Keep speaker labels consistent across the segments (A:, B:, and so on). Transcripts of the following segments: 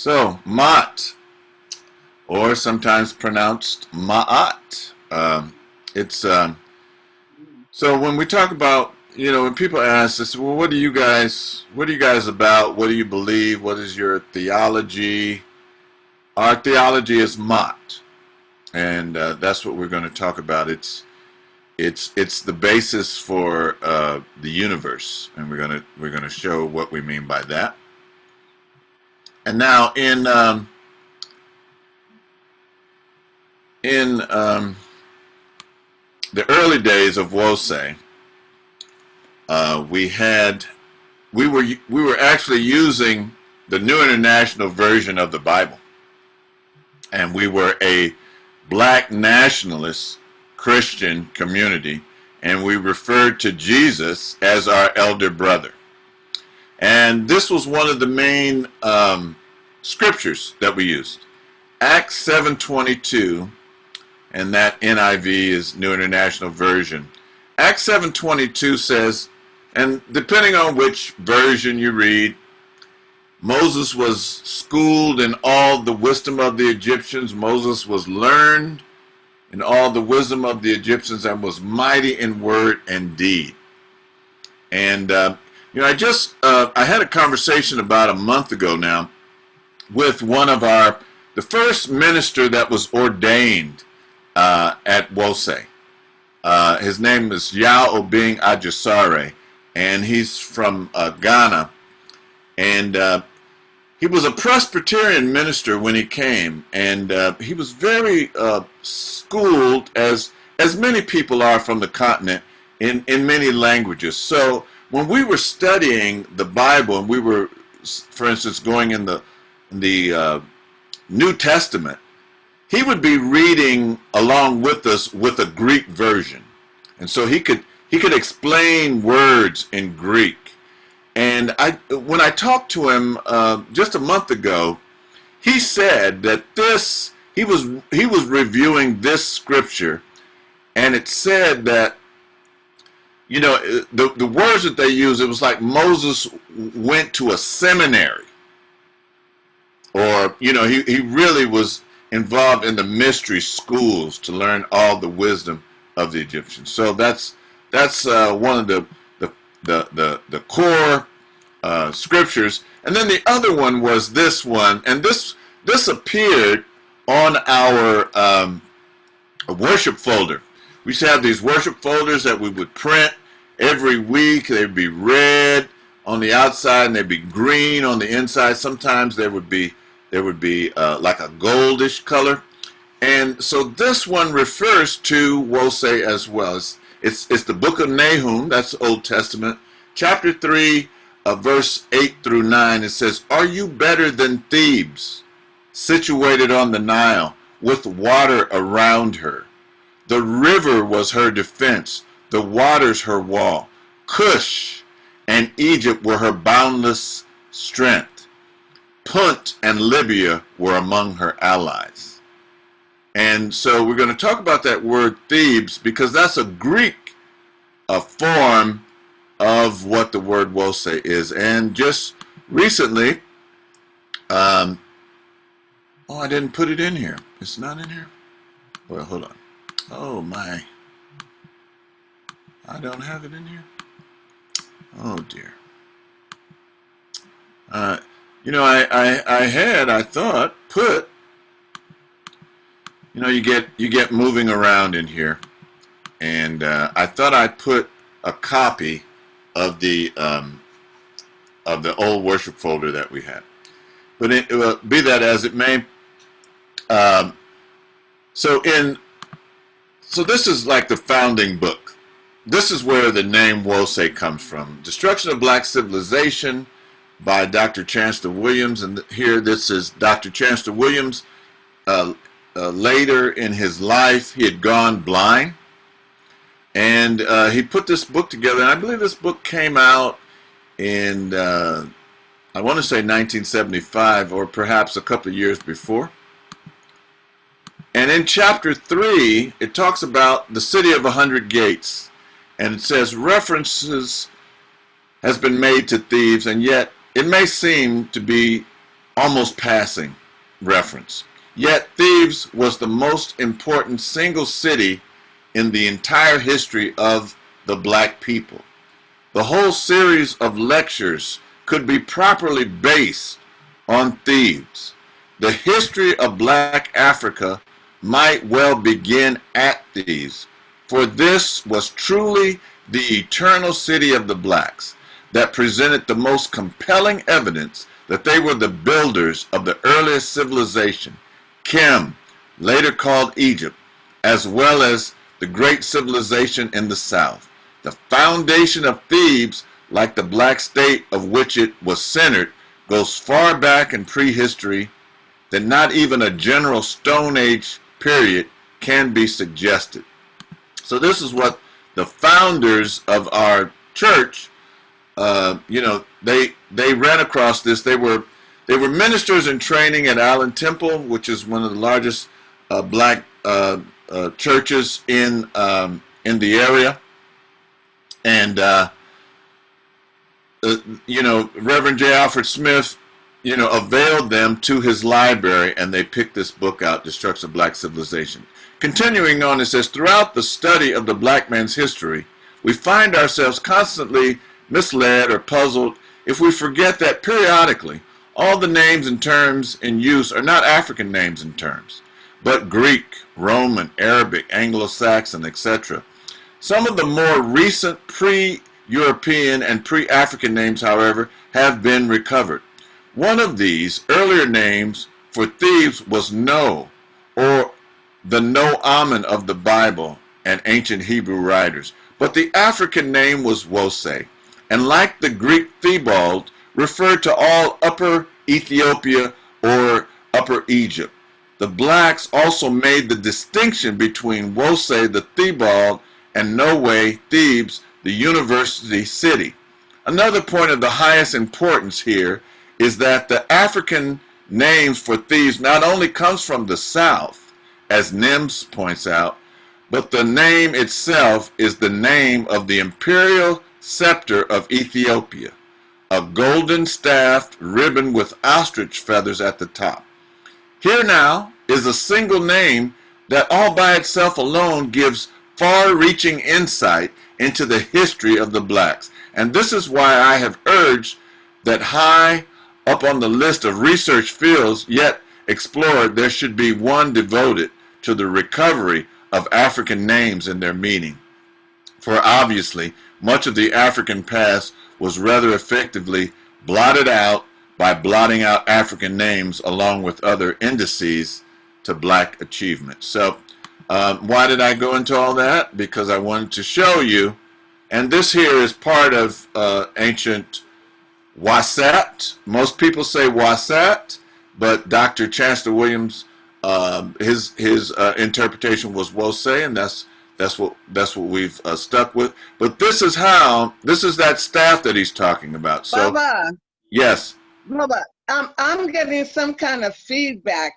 A: So, Maat, or sometimes pronounced Maat. So when we talk about, when people ask us, well, what are you guys about? What do you believe? What is your theology? Our theology is Maat, and that's what we're going to talk about. It's the basis for the universe, and we're gonna show what we mean by that. And now in the early days of Wosei, we were actually using the New International Version of the Bible, and we were a black nationalist Christian community, and we referred to Jesus as our elder brother. And this was one of the main scriptures that we used. Acts 7:22, and that NIV is New International Version. Acts 7:22 says, and depending on which version you read, Moses was schooled in all the wisdom of the Egyptians. Moses was learned in all the wisdom of the Egyptians and was mighty in word and deed. And I had a conversation about a month ago now with one of the first minister that was ordained at Wosei. His name is Yao Obing Ajasare, and he's from Ghana. And he was a Presbyterian minister when he came, and he was very schooled, as many people are from the continent, in many languages. So when we were studying the Bible, and we were, for instance, going in the New Testament, he would be reading along with us with a Greek version, and so he could explain words in Greek. And when I talked to him just a month ago, he said that he was reviewing this scripture, and it said that the words that they use, it was like Moses went to a seminary, or he really was involved in the mystery schools to learn all the wisdom of the Egyptians. So that's one of the core scriptures. And then the other one was this one, and this appeared on our worship folder. We used to have these worship folders that we would print every week. They'd be red on the outside and they'd be green on the inside. Sometimes there would be like a goldish color. And so this one refers to Wosei as well. It's the book of Nahum, that's the Old Testament, chapter 3, verse 8 through 9. It says, "Are you better than Thebes, situated on the Nile, with water around her? The river was her defense, the waters her wall. Cush and Egypt were her boundless strength. Punt and Libya were among her allies." And so we're going to talk about that word Thebes, because that's a Greek form of what the word Wosei is. And just recently, I didn't put it in here. It's not in here? Well, hold on. Oh my. I don't have it in here. Oh dear. I thought put, you get moving around in here, and I thought I put a copy of the old worship folder that we had. But be that as it may, so this is like the founding book. This is where the name Wosei comes from. Destruction of Black Civilization by Dr. Chancellor Williams. And here, this is Dr. Chancellor Williams. Later in his life, he had gone blind. And he put this book together. And I believe this book came out in, I want to say 1975, or perhaps a couple of years before. And in chapter 3, it talks about the city of 100 gates. And it says, references has been made to Thebes, and yet it may seem to be almost passing reference. Yet Thebes was the most important single city in the entire history of the black people. The whole series of lectures could be properly based on Thebes. The history of black Africa might well begin at Thebes, for this was truly the eternal city of the blacks that presented the most compelling evidence that they were the builders of the earliest civilization, Kem, later called Egypt, as well as the great civilization in the south. The foundation of Thebes, like the black state of which it was centered, goes far back in prehistory that not even a general Stone Age period can be suggested. So this is what the founders of our church, they ran across this. They were ministers in training at Allen Temple, which is one of the largest black churches in the area, and Reverend J. Alfred Smith, availed them to his library, and they picked this book out, Destruction of Black Civilization. Continuing on, it says, throughout the study of the black man's history, we find ourselves constantly misled or puzzled if we forget that periodically all the names and terms in use are not African names and terms, but Greek, Roman, Arabic, Anglo-Saxon, etc. Some of the more recent pre-European and pre-African names, however, have been recovered. One of these earlier names for Thebes was No, or the No-Amen of the Bible and ancient Hebrew writers. But the African name was Wose, and like the Greek Theobald, referred to all Upper Ethiopia or Upper Egypt. The blacks also made the distinction between Wose, the Theobald, and Noe, Thebes, the university city. Another point of the highest importance here is that the African names for Thebes not only comes from the south, as Nims points out, but the name itself is the name of the imperial scepter of Ethiopia, a golden staffed ribbon with ostrich feathers at the top. Here now is a single name that all by itself alone gives far-reaching insight into the history of the blacks. And this is why I have urged that high up on the list of research fields yet explored, there should be one devoted to the recovery of African names and their meaning. For obviously, much of the African past was rather effectively blotted out by blotting out African names along with other indices to black achievement. So why did I go into all that? Because I wanted to show you, and this here is part of ancient Wasat. Most people say Wasat, but Dr. Chancellor Williams, his interpretation was Wose, and that's what we've stuck with. But this is that staff that he's talking about. So,
B: Baba,
A: yes.
B: Baba, I'm getting some kind of feedback.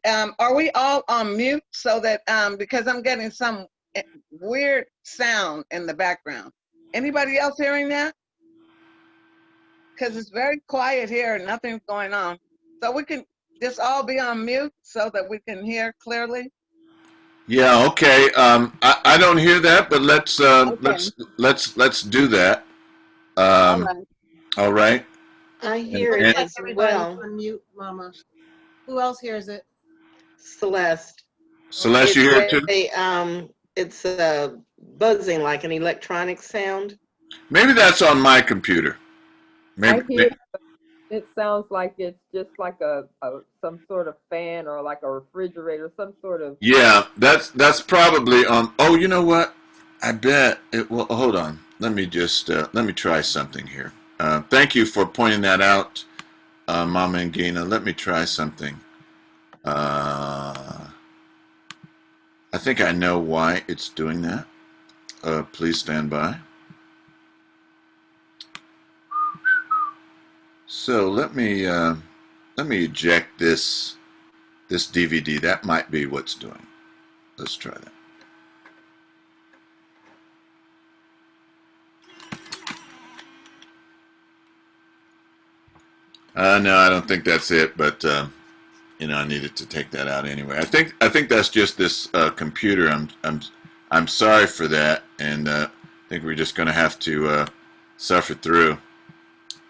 B: Are we all on mute so that because I'm getting some weird sound in the background? Anybody else hearing that? Because it's very quiet here and nothing's going on. So we can just all be on mute so that we can hear clearly.
A: Yeah. Okay. I don't hear that, but let's
B: Okay.
A: let's do that.
B: All right.
A: All right.
C: I hear it as well.
D: On mute, Mama. Who else hears it?
C: Celeste.
A: Celeste, you hear it too?
C: It's a buzzing like an electronic sound.
A: Maybe that's on my computer.
E: I hear it sounds like it's just like some sort of fan or like a refrigerator, some sort of.
A: Yeah, that's probably on. Oh, you know what? I bet it will. Hold on. Let me just let me try something here. Thank you for pointing that out, Mama and Gina. Let me try something. I think I know why it's doing that. Please stand by. So let me eject this DVD. That might be what's doing. Let's try that. No, I don't think that's it, but you know, I needed to take that out anyway. I think that's just this computer. I'm sorry for that, and I think we're just going to have to suffer through.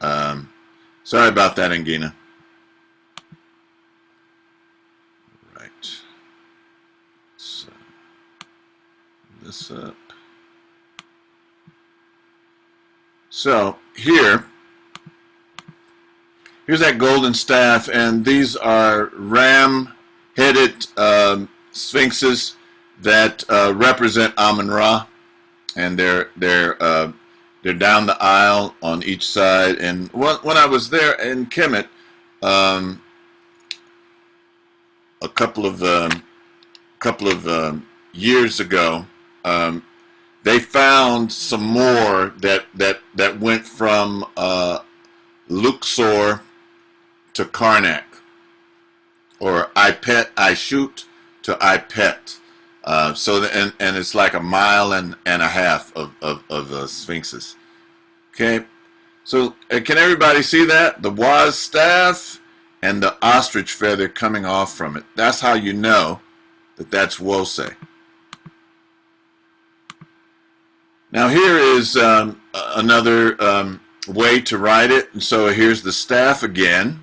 A: Um, Sorry about that, Angina. Right. So this up. So here's that golden staff, and these are ram-headed sphinxes that represent Amun-Ra, and they're down the aisle on each side. And when I was there in Kemet, a couple of years ago, they found some more that went from Luxor to Karnak, or Ishut to Ipet. And it's like a mile and a half of sphinxes. Okay, so can everybody see that? The Waz staff and the ostrich feather coming off from it. That's how you know that that's Wose. Now here is another way to write it. And so here's the staff again,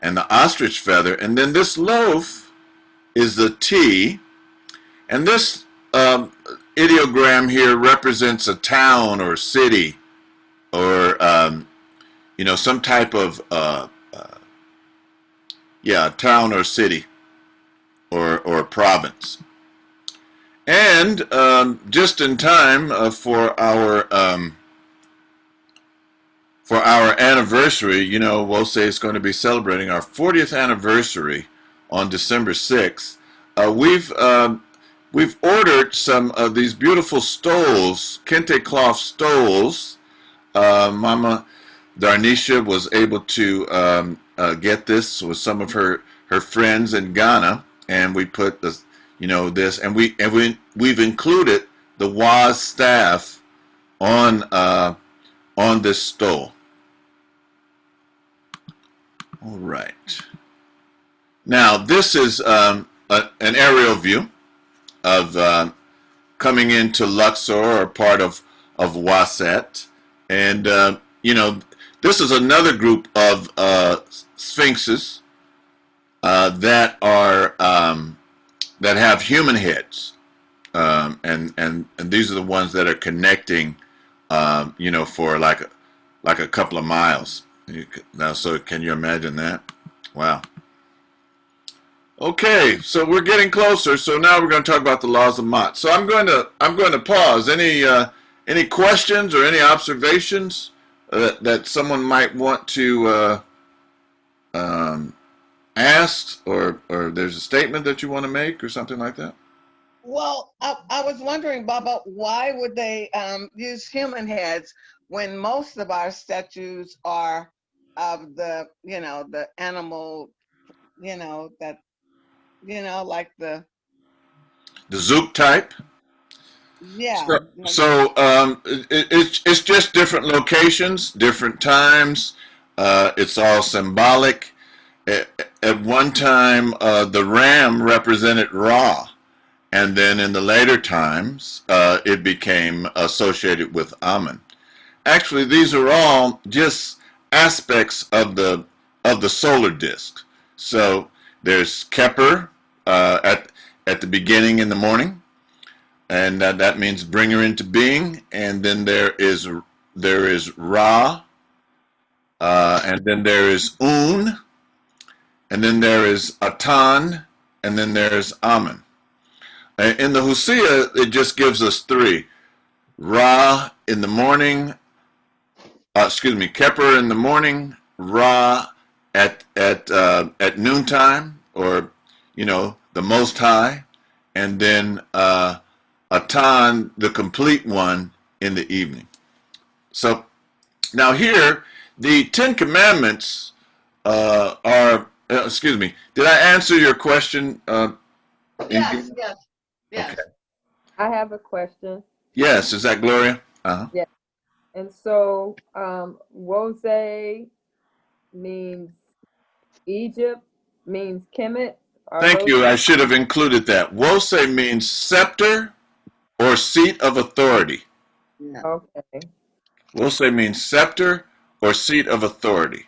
A: and the ostrich feather, and then this loaf is the T, and this ideogram here represents a town or city, or you know, some type of town or city, or province. And just in time for our anniversary, you know, Wose is going to be celebrating our 40th anniversary on December 6th. We've ordered some of these beautiful stoles, kente cloth stoles. Mama Darnisha was able to get this with some of her friends in Ghana, and we put this, you know, this, and we've included the Waz staff on this stole. All right. Now this is an aerial view of coming into Luxor, or part of Waset, and you know, this is another group of sphinxes that are that have human heads, and these are the ones that are connecting, you know, for like a couple of miles. Now, so can you imagine that? Wow. Okay, so we're getting closer. So now we're going to talk about the laws of Maat. So I'm going to pause. Any questions or any observations that someone might want to ask, or there's a statement that you want to make or something like that?
B: Well, I was wondering, Baba, why would they use human heads when most of our statues are of the, you know, the animal, you know, that, you know, like the,
A: Zouk type.
B: yeah.
A: It's just different locations, different times. It's all symbolic. At one time, the ram represented Ra, and then in the later times, it became associated with Amun. Actually, these are all just aspects of the solar disk. So there's Kepler at the beginning in the morning, and that means bringer into being. And then there is Ra, and then there is Un, and then there is Atan, and then there's Amun. In the Hosea, it just gives us three: Ra in the morning, Kepler in the morning, Ra at noontime, or you know, the Most High, and then Atan, the complete one, in the evening. So now here, the Ten Commandments are. Excuse me. Did I answer your question?
B: Yes, yes, yes.
A: Okay.
E: I have a question.
A: Yes. Is that Gloria? Uh-huh.
E: Yeah. And so, Wose, means Egypt, means Kemet. Are
A: Thank
E: those?
A: you. I should have included that. Wose means scepter or seat of authority.
B: Yeah.
E: Okay.
A: Wose means scepter or seat of authority.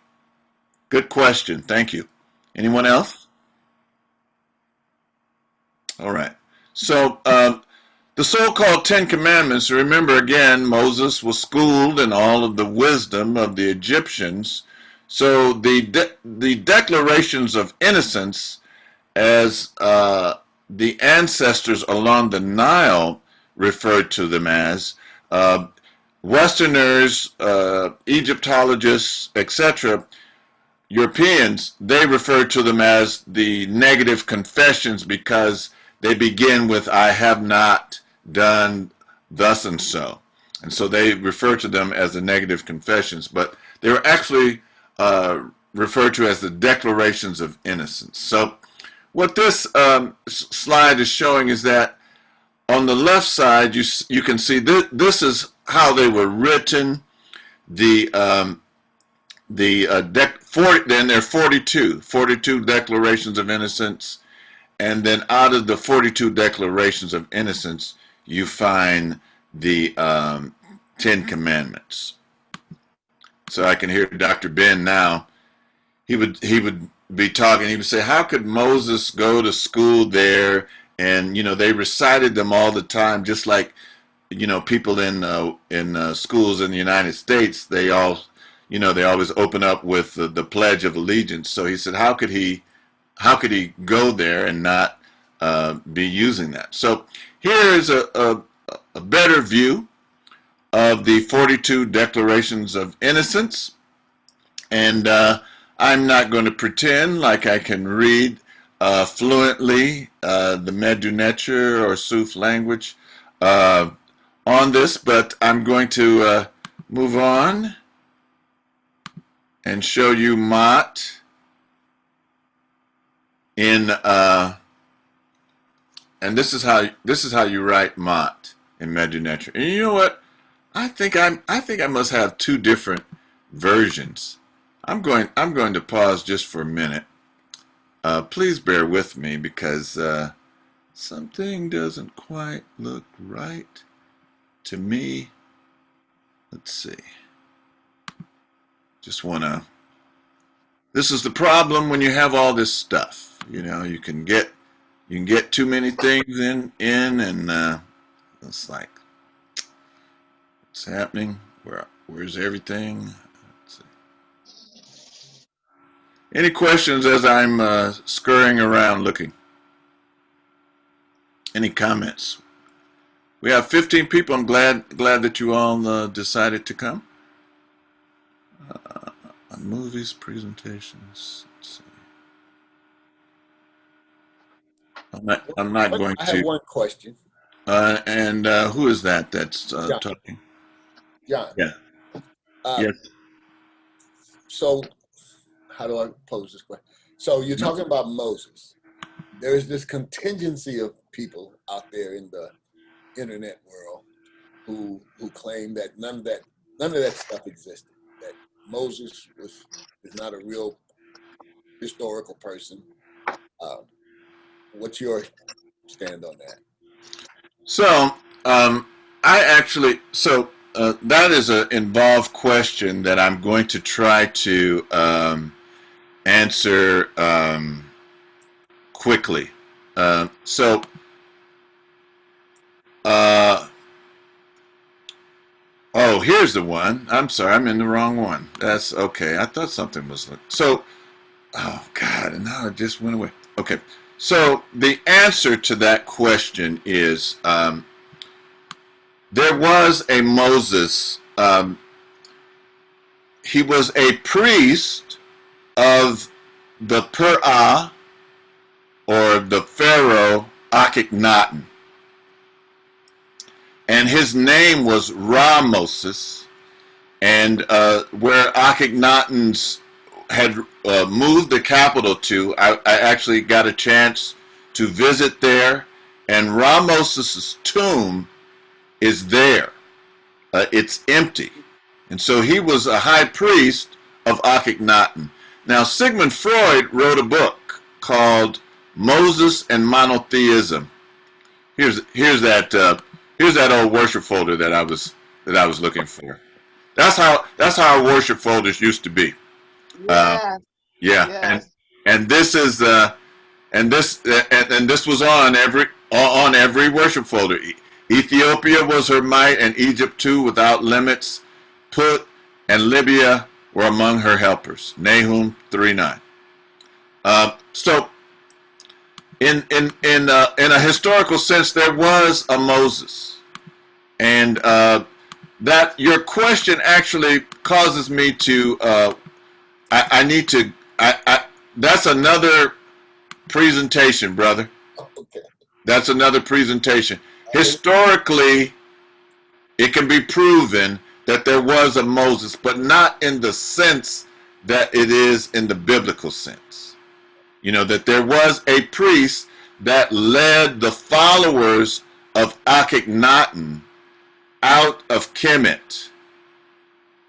A: Good question. Thank you. Anyone else? All right. So the so-called Ten Commandments, remember again, Moses was schooled in all of the wisdom of the Egyptians. So the Declarations of Innocence, as the ancestors along the Nile referred to them as, Westerners, Egyptologists, etc., Europeans, they refer to them as the negative confessions because they begin with, I have not done thus and so. And so they refer to them as the negative confessions, but they were actually referred to as the Declarations of Innocence. So what this slide is showing is that on the left side, you can see this is how they were written. Then there are 42 declarations of innocence, and then out of the 42 declarations of innocence, you find the 10 commandments. So I can hear Dr. Ben now. He would be talking. He would say, "How could Moses go to school there?" And they recited them all the time, just like people in schools in the United States. They always open up with the Pledge of Allegiance. So he said, how could he go there and not be using that? So here is a better view of the 42 declarations of innocence. And I'm not going to pretend like I can read fluently the Medu Neter or Suf language on this, but I'm going to move on and show you Maat in and this is how you write Maat in Medu Neter. And you know what? I think I must have two different versions. I'm going to pause just for a minute. Please bear with me because something doesn't quite look right to me. Let's see. Just wanna. This is the problem when you have all this stuff. You can get too many things in and it's like, what's happening? Where's everything? Let's see. Any questions as I'm scurrying around looking? Any comments? We have 15 people. I'm glad that you all decided to come. Movies, presentations. Let's see. I'm not going
F: I have
A: to.
F: one question.
A: And who is that that's
F: John.
A: talking?
F: John.
A: Yeah.
F: Uh,
A: Yes.
F: So, how do I pose this question? So, you're talking about Moses. There is this contingency of people out there in the internet world who claim that none of that stuff existed. That Moses is not a real historical person. What's your stand on that?
A: So that is an involved question that I'm going to try to answer quickly. Oh, here's the one. I'm sorry, I'm in the wrong one. That's okay. I thought something was so. Oh God, and now it just went away. Okay, so the answer to that question is there was a Moses. He was a priest of the Per'ah or the Pharaoh Akhenaten. And his name was Ra-Moses, and where Akhenaten's had moved the capital to, I actually got a chance to visit there, and Ra-Moses' tomb is there. It's empty. And so he was a high priest of Akhenaten. Now, Sigmund Freud wrote a book called Moses and Monotheism. Here's that old worship folder that I was looking for. That's how our worship folders used to be.
B: Yes,
A: Yeah,
B: yes.
A: and this is and this was on every worship folder. Ethiopia was her might, and Egypt too, without limits. Put and Libya were among her helpers. Nahum 3:9. So, in a historical sense, there was a Moses, and that your question actually causes me to. That's another presentation, brother.
F: Okay.
A: That's another presentation. Historically, it can be proven that there was a Moses, but not in the sense that it is in the biblical sense. You know, that there was a priest that led the followers of Akhenaten out of Kemet,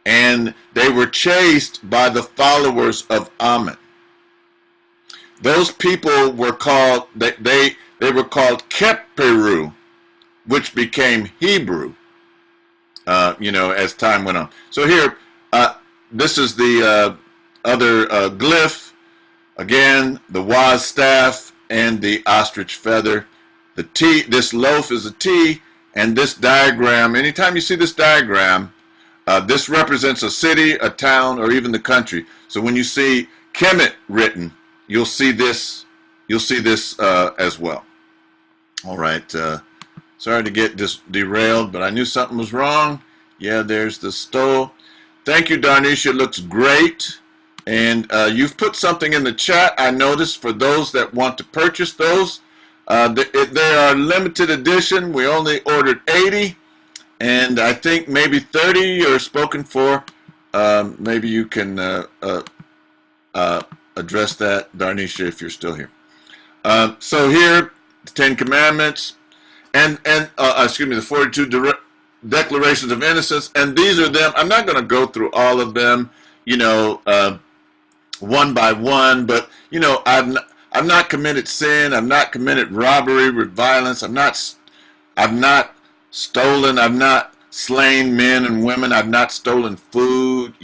A: and they were chased by the followers of Ammon. Those people were called, they were called Keperu, which became Hebrew, as time went on. So here, this is the other glyph. Again, the Waz staff and the ostrich feather. The T, this loaf is a T, and this diagram, anytime you see this diagram, this represents a city, a town, or even the country. So when you see Kemet written, you'll see this as well. All right. Sorry to get derailed, but I knew something was wrong. Yeah, there's the stole. Thank you, Darnisha. It looks great. And you've put something in the chat, I noticed, for those that want to purchase those. They are limited edition. We only ordered 80. And I think maybe 30 are spoken for. Maybe you can address that, Darnisha, if you're still here. So here, the 10 Commandments, and the 42 Declarations of Innocence, and these are them. I'm not going to go through all of them, one by one, but I've not committed sin. I've not committed robbery with violence. I've not stolen. I've not slain men and women. I've not stolen food.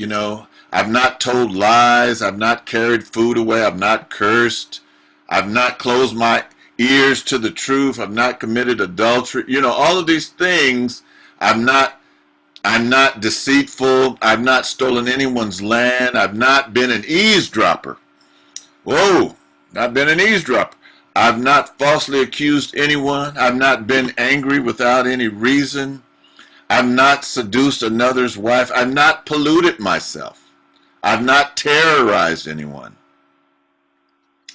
A: I've not told lies. I've not carried food away. I've not cursed. I've not closed my ears to the truth. I've not committed adultery. All of these things. I'm not deceitful. I've not stolen anyone's land. I've not been an eavesdropper. Whoa, not been an eavesdropper. I've not falsely accused anyone. I've not been angry without any reason. I've not seduced another's wife. I've not polluted myself. I've not terrorized anyone.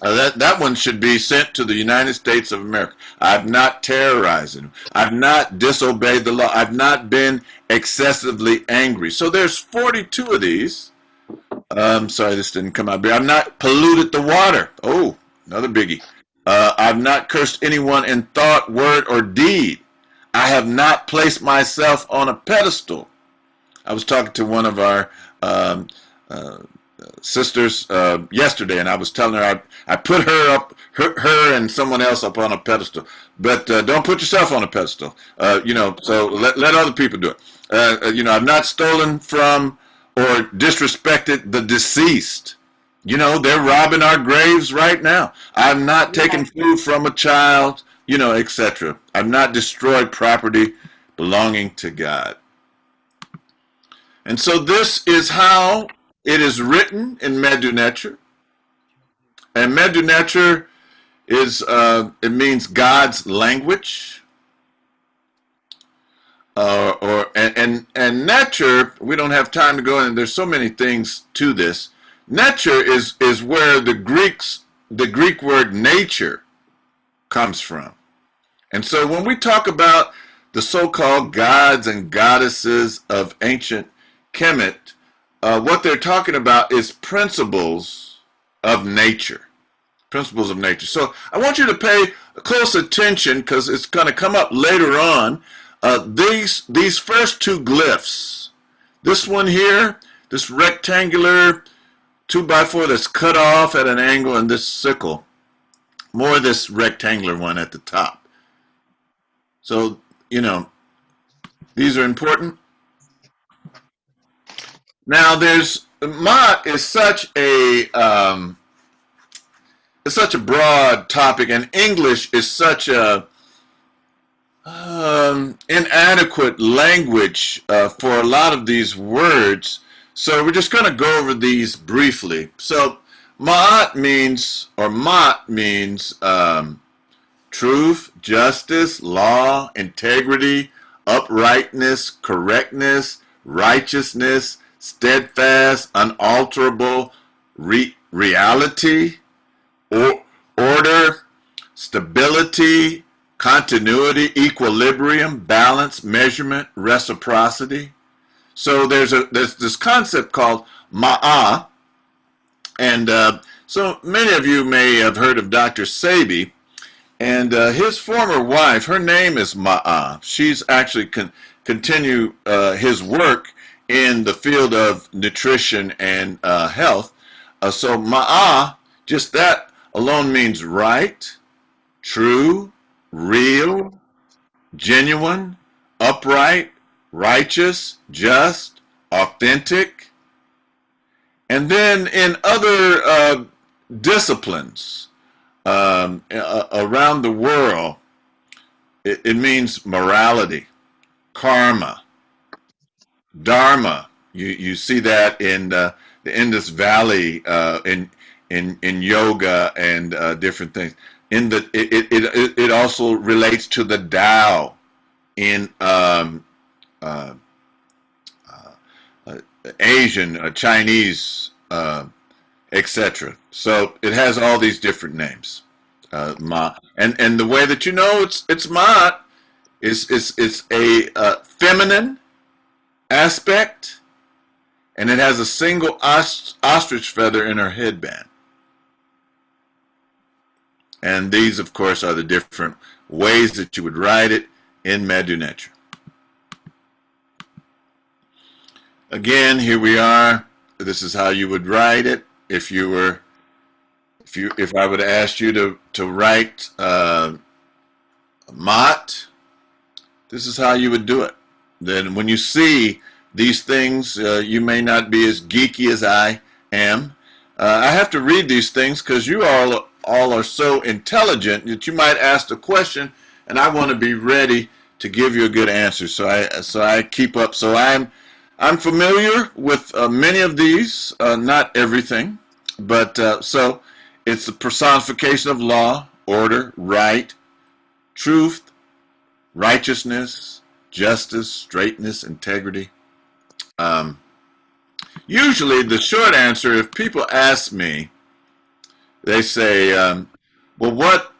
A: That one should be sent to the United States of America. I've not terrorized anyone. I've not disobeyed the law. I've not been excessively angry. So there's 42 of these. Sorry, this didn't come out. I've not polluted the water. Oh, another biggie. I've not cursed anyone in thought, word, or deed. I have not placed myself on a pedestal. I was talking to one of our sisters yesterday, and I was telling her I put her and someone else up on a pedestal. But don't put yourself on a pedestal. So let other people do it. I've not stolen from or disrespected the deceased. They're robbing our graves right now. I've not taken food from a child, etc. I've not destroyed property belonging to God. And so this is how it is written in Medu Neter. And Medu Neter is, it means God's language. And Neter, we don't have time to go in, there's so many things to this. Neter is where the Greek word nature comes from. And so when we talk about the so-called gods and goddesses of ancient Kemet, what they're talking about is principles of nature. Principles of nature. So I want you to pay close attention because it's going to come up later on. These first two glyphs, this one here, this rectangular 2x4 that's cut off at an angle, and this sickle. More this rectangular one at the top. So, you know, these are important. Now, there's Maat is such a it's such a broad topic, and English is such a inadequate language for a lot of these words. So we're just going to go over these briefly. So Maat means truth, justice, law, integrity, uprightness, correctness, righteousness, steadfast, unalterable, reality, order, stability, continuity, equilibrium, balance, measurement, reciprocity. So there's this concept called Maat, and so many of you may have heard of Dr. Sebi, and his former wife, her name is Maat. She's actually continue his work in the field of nutrition and health. So Maat, just that alone means right, true, real, genuine, upright, righteous, just, authentic. And then in other disciplines around the world, it means morality, karma, dharma. You see that in the Indus Valley in yoga and different things. It also relates to the Tao in Asian, Chinese, etc. So it has all these different names. Ma, and the way that you know it's Maat is a feminine aspect, and it has a single ostrich feather in her headband. And these, of course, are the different ways that you would write it in Medu-Neter. Again, here we are. This is how you would write it if I would have asked you to write Maat. This is how you would do it. Then when you see these things, you may not be as geeky as I am. I have to read these things because you all are so intelligent that you might ask a question, and I want to be ready to give you a good answer. So I keep up. So I'm familiar with many of these, not everything, but so it's the personification of law, order, right, truth, righteousness, justice, straightness, integrity. Usually the short answer, if people ask me, they say, well, what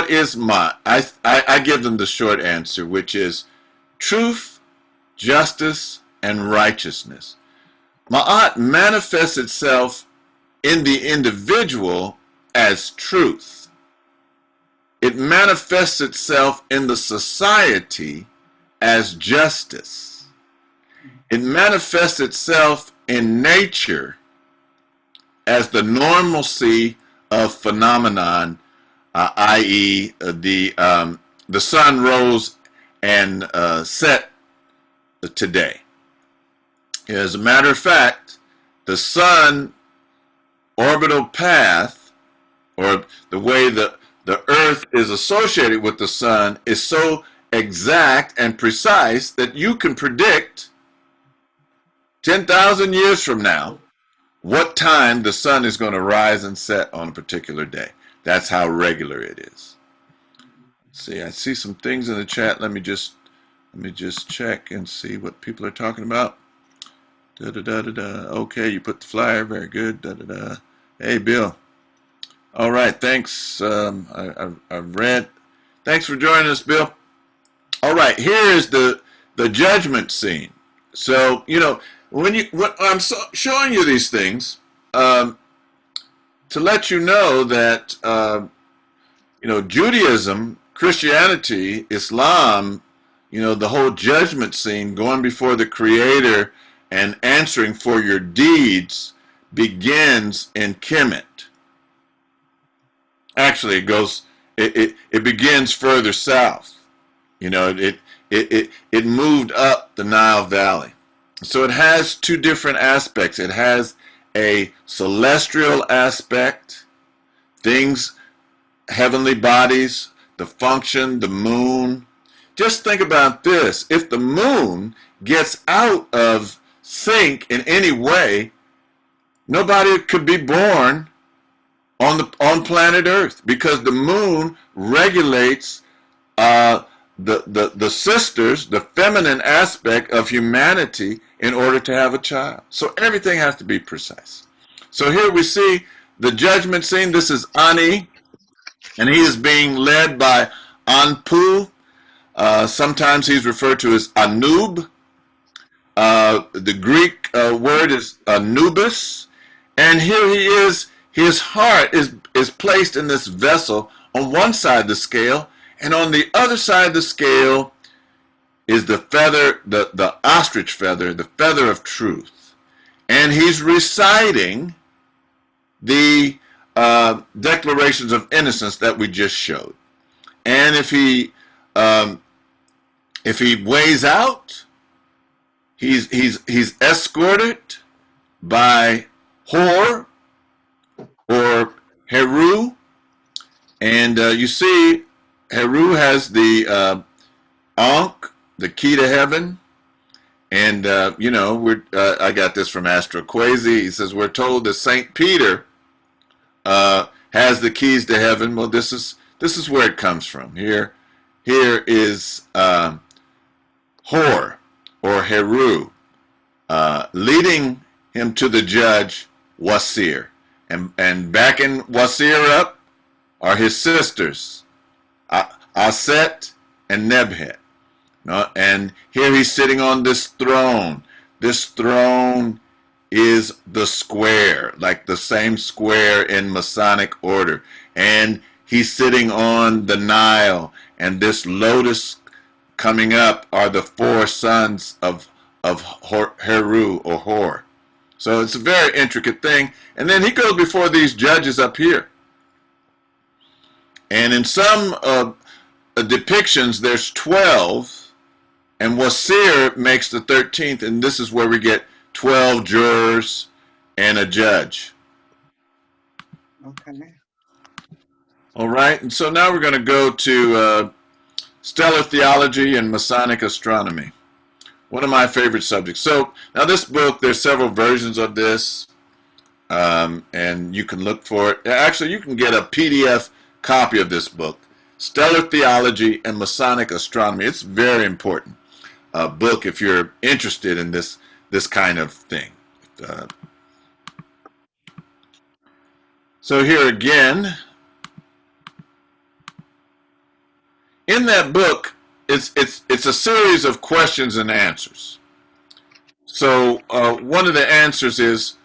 A: is Maat? I give them the short answer, which is truth, justice, and righteousness. Maat manifests itself in the individual as truth. It manifests itself in the society as justice. It manifests itself in nature as the normalcy of phenomenon, i.e., the sun rose and set today. As a matter of fact, the sun orbital path, or the way the Earth is associated with the sun, is so exact and precise that you can predict 10,000 years from now what time the sun is going to rise and set on a particular day. That's how regular it is. See, I see some things in the chat. Let me just check and see what people are talking about. Okay, you put the flyer. Very good. Hey, Bill. All right, thanks. I've read. Thanks for joining us, Bill. All right, here is the judgment scene. So, when I'm showing you these things, to let you know that, Judaism, Christianity, Islam, the whole judgment scene, going before the Creator and answering for your deeds begins in Kemet. Actually, it begins further south. You know, it moved up the Nile Valley. So it has two different aspects. It has a celestial aspect, things, heavenly bodies, the function, the moon. Just think about this. If the moon gets out of sync in any way, nobody could be born on planet Earth, because the moon regulates the sisters, the feminine aspect of humanity, in order to have a child. So everything has to be precise. So here we see the judgment scene. This is Ani, and he is being led by Anpu. Sometimes he's referred to as Anub. The Greek word is Anubis. And here he is. His heart is placed in this vessel on one side of the scale, and on the other side of the scale is the feather, the ostrich feather, the feather of truth. And he's reciting the Declarations of Innocence that we just showed. And if he weighs out, he's escorted by Hor or Heru, and you see Heru has the Ankh, the key to heaven. And you know, I got this from Astronomy. He says we're told that Saint Peter has the keys to heaven. Well, this is where it comes from. Here is Hor or Heru leading him to the judge Wasir, and backing Wasir up are his sisters Aset and Nebhet. And here he's sitting on this throne. This throne is the square, like the same square in Masonic order. And he's sitting on the Nile, and this lotus coming up are the four sons of Heru or Hor. So it's a very intricate thing. And then he goes before these judges up here. And in some depictions, there's 12. And Wasir makes the 13th, and this is where we get 12 jurors and a judge.
B: Okay.
A: All right, and so now we're going to go to stellar theology and Masonic astronomy. One of my favorite subjects. So now this book, there's several versions of this, and you can look for it. Actually, you can get a PDF copy of this book, Stellar Theology and Masonic Astronomy. It's very important. Book if you're interested in this kind of thing. So here again, in that book, it's a series of questions and answers. So one of the answers is,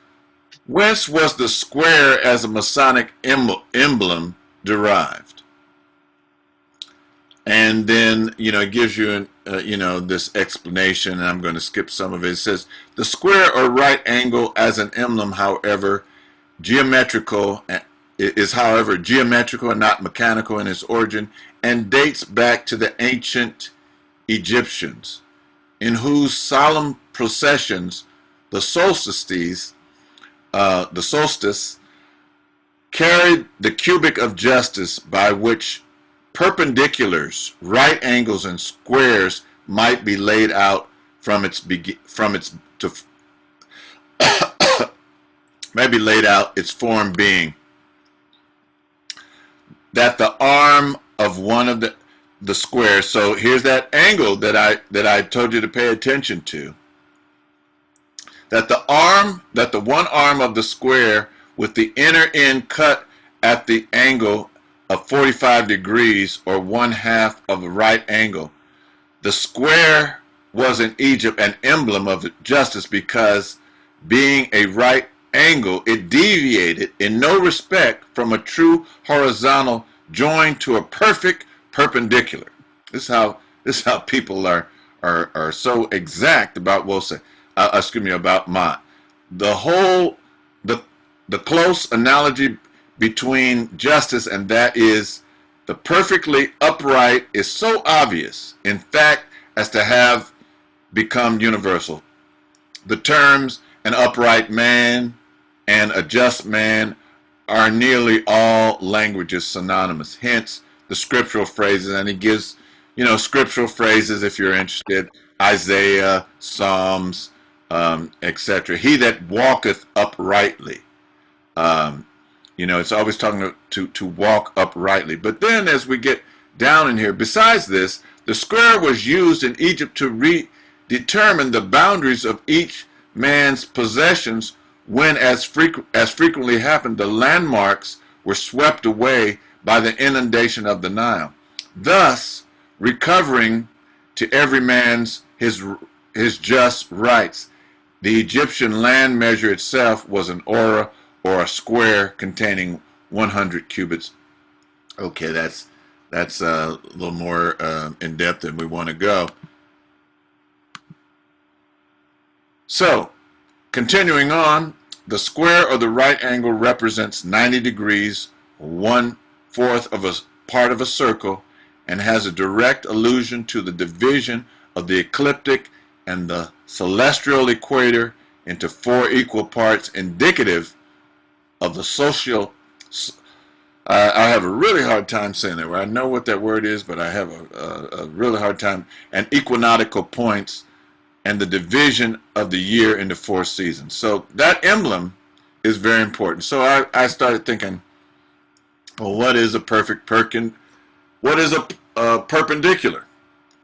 A: whence was the square as a Masonic emblem derived? And then, you know, it gives you, this explanation, and I'm going to skip some of it. It says, the square or right angle as an emblem, however, geometrical and not mechanical in its origin, and dates back to the ancient Egyptians, in whose solemn processions the solstice carried the cubic of justice, by which perpendiculars, right angles, and squares might be laid out its form being that the arm of one of the squares. So here's that angle that I told you to pay attention to. That the one arm of the square with the inner end cut at the angle of 45 degrees, or 1/2 of a right angle. The square was in Egypt an emblem of justice, because being a right angle, it deviated in no respect from a true horizontal joined to a perfect perpendicular. This is how people are so exact about, well, say, about Maat. The close analogy between justice and that is the perfectly upright is so obvious, in fact, as to have become universal. The terms an upright man and a just man are nearly all languages synonymous. Hence the scriptural phrases, and he gives, scriptural phrases if you're interested. Isaiah, Psalms, etc. He that walketh uprightly. It's always talking to walk uprightly. But then as we get down in here, besides this, the square was used in Egypt to determine the boundaries of each man's possessions when, as frequently happened, the landmarks were swept away by the inundation of the Nile, thus recovering to every man's his just rights. The Egyptian land measure itself was an ora, or a square containing 100 cubits. Okay, that's a little more in depth than we want to go. So, continuing on, the square or the right angle represents 90 degrees, 1/4 of a part of a circle, and has a direct allusion to the division of the ecliptic and the celestial equator into 4 equal parts, indicative of the social. I have a really hard time saying that. I know what that word is, but I have a really hard time. And equinoctial points, and the division of the year into 4 seasons. So that emblem is very important. So I started thinking, well, what is a perfect what is a perpendicular?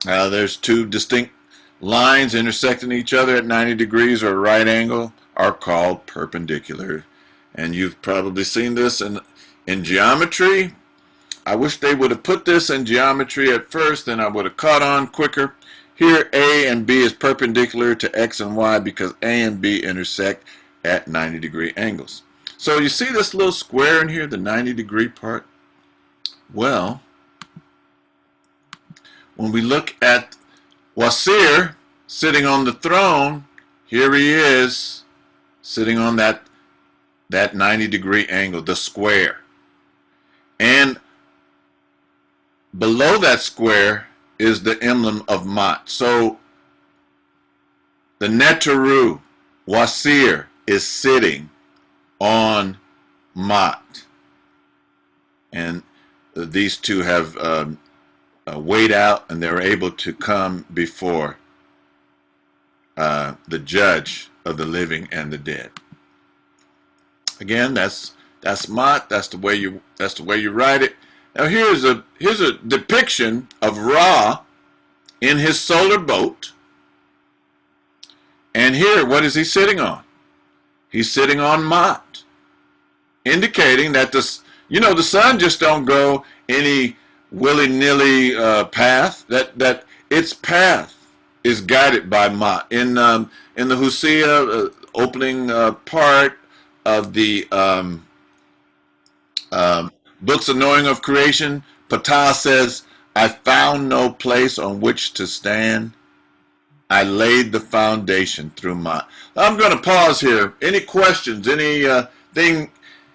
A: There's 2 distinct lines intersecting each other at 90 degrees or a right angle are called perpendicular. And you've probably seen this in geometry. I wish they would have put this in geometry at first, then I would have caught on quicker. Here, A and B is perpendicular to X and Y because A and B intersect at 90-degree angles. So you see this little square in here, the 90-degree part? Well, when we look at Wasir sitting on the throne, here he is sitting on that 90-degree angle, the square. And below that square is the emblem of Maat. So the Neteru, Wasir, is sitting on Maat. And these two have weighed out, and they're able to come before the judge of the living and the dead. Again, that's Maat. That's the way you write it. Now here's a depiction of Ra in his solar boat. And here, what is he sitting on? He's sitting on Maat, indicating that the sun just don't go any willy-nilly path. That its path is guided by Maat. In the Hosea opening part of the Books of Knowing of Creation, Ptah says, I found no place on which to stand. I laid the foundation through Maat. I'm going to pause here. Any questions? Any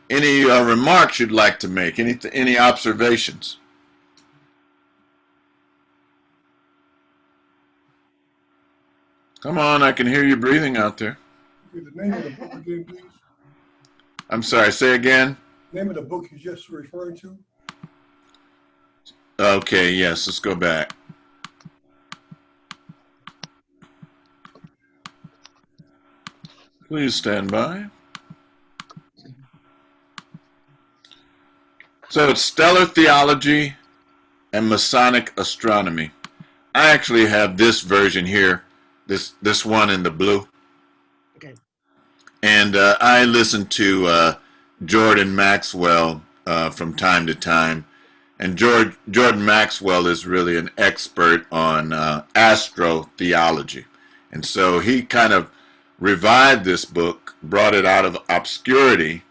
A: remarks you'd like to make? Any observations? Come on, I can hear you breathing out there.
G: The name of the book again, please.
A: I'm sorry, say again.
G: Name of the book you just referred to.
A: Okay, yes, let's go back. Please stand by. So it's Stellar Theology and Masonic Astronomy. I actually have this version here, this one in the blue.
H: Okay.
A: And I listen to Jordan Maxwell from time to time. And Jordan Maxwell is really an expert on astrotheology. And so he kind of revived this book, brought it out of obscurity.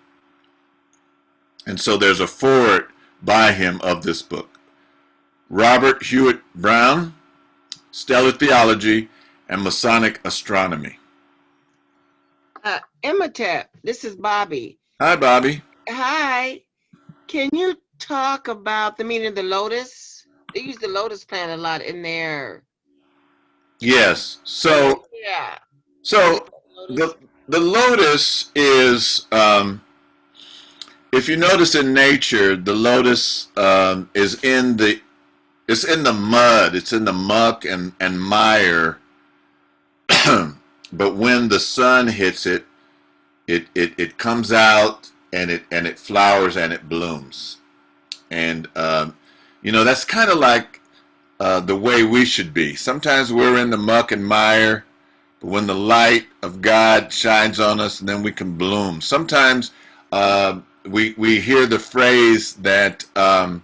A: And so there's a foreword by him of this book. Robert Hewitt Brown, Stellar Theology and Masonic Astronomy.
C: Imhotep, this is Bobby.
A: Hi, Bobby.
C: Hi. Can you talk about the meaning of the lotus? They use the lotus plant a lot in there.
A: Yes. So
C: Yeah.
A: so
C: Lotus.
A: the lotus is if you notice in nature, the lotus is in the it's in the mud, it's in the muck and mire. But when the sun hits it, it comes out and it flowers and it blooms. And that's kind of like the way we should be. Sometimes we're in the muck and mire, but when the light of God shines on us, then we can bloom. Sometimes we hear the phrase that I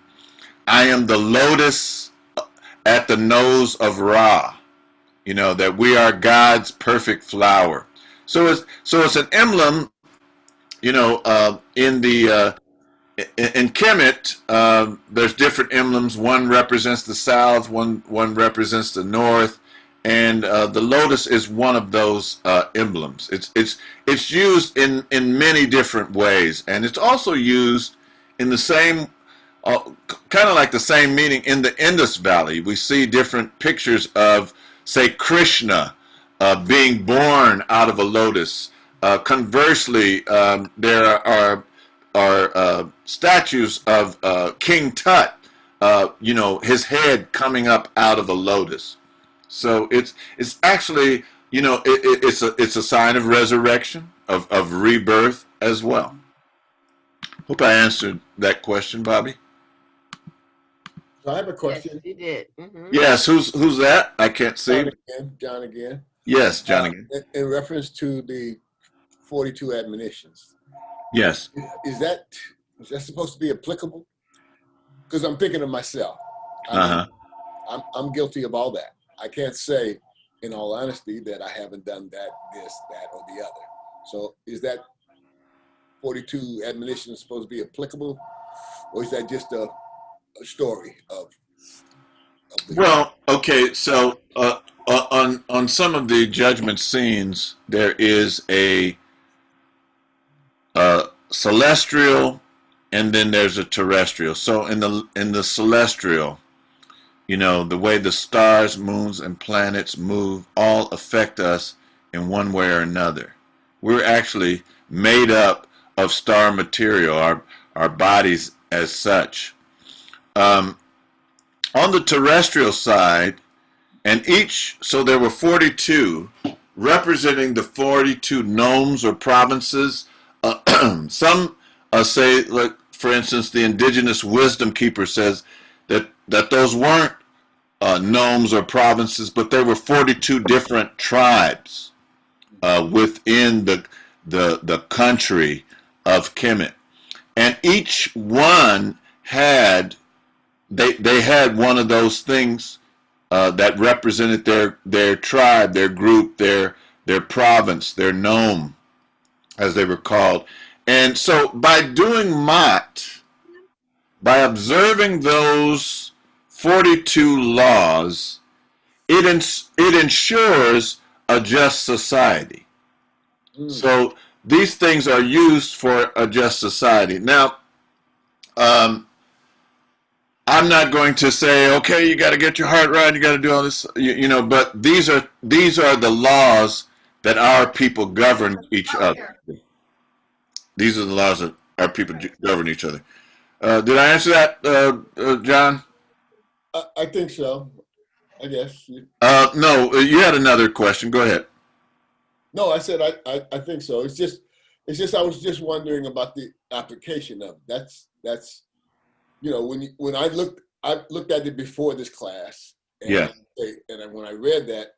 A: am the lotus at the nose of Ra. That we are God's perfect flower. So it's an emblem. In Kemet, there's different emblems. One represents the south, one represents the north, and the lotus is one of those emblems. It's used in many different ways, and it's also used in the same kind of like the same meaning in the Indus Valley. We see different pictures of, say, Krishna being born out of a lotus. Conversely, there are statues of King Tut, his head coming up out of a lotus. So it's actually, it's a sign of resurrection, of rebirth as well. Hope I answered that question, Bobby.
F: So I have a question.
C: Yes, you did. Mm-hmm.
A: Yes, who's that? I can't see.
F: John again.
A: Yes, John again.
F: In reference to the 42 admonitions.
A: Yes.
F: Is that supposed to be applicable? Because I'm thinking of myself. I'm guilty of all that. I can't say, in all honesty, that I haven't done that, this, that, or the other. So is that 42 admonitions supposed to be applicable, or is that just a story of the
A: Well, okay, so on some of the judgment scenes, there is a celestial, and then there's a terrestrial. So in the celestial, the way the stars, moons, and planets move all affect us in one way or another. We're actually made up of star material, our bodies as such. On the terrestrial side, so there were 42 representing the 42 nomes or provinces. Some say, like, for instance, the indigenous wisdom keeper says that those weren't nomes or provinces, but there were 42 different tribes within the country of Kemet, and each one had they had one of those things that represented their tribe, their group, their province, their nome, as they were called. And so by doing Maat, by observing those 42 laws, it ensures a just society. So these things are used for a just society. Now, I'm not going to say, okay, you got to get your heart right, you got to do all this, but these are the laws that our people govern each other. These are the laws that our people govern each other. Did I answer that, John?
F: I think so. I guess.
A: No, you had another question. Go ahead.
F: No, I said I think so. It's just I was just wondering about the application of it. That's when I looked at it before this class. And
A: Yeah.
F: When I read that,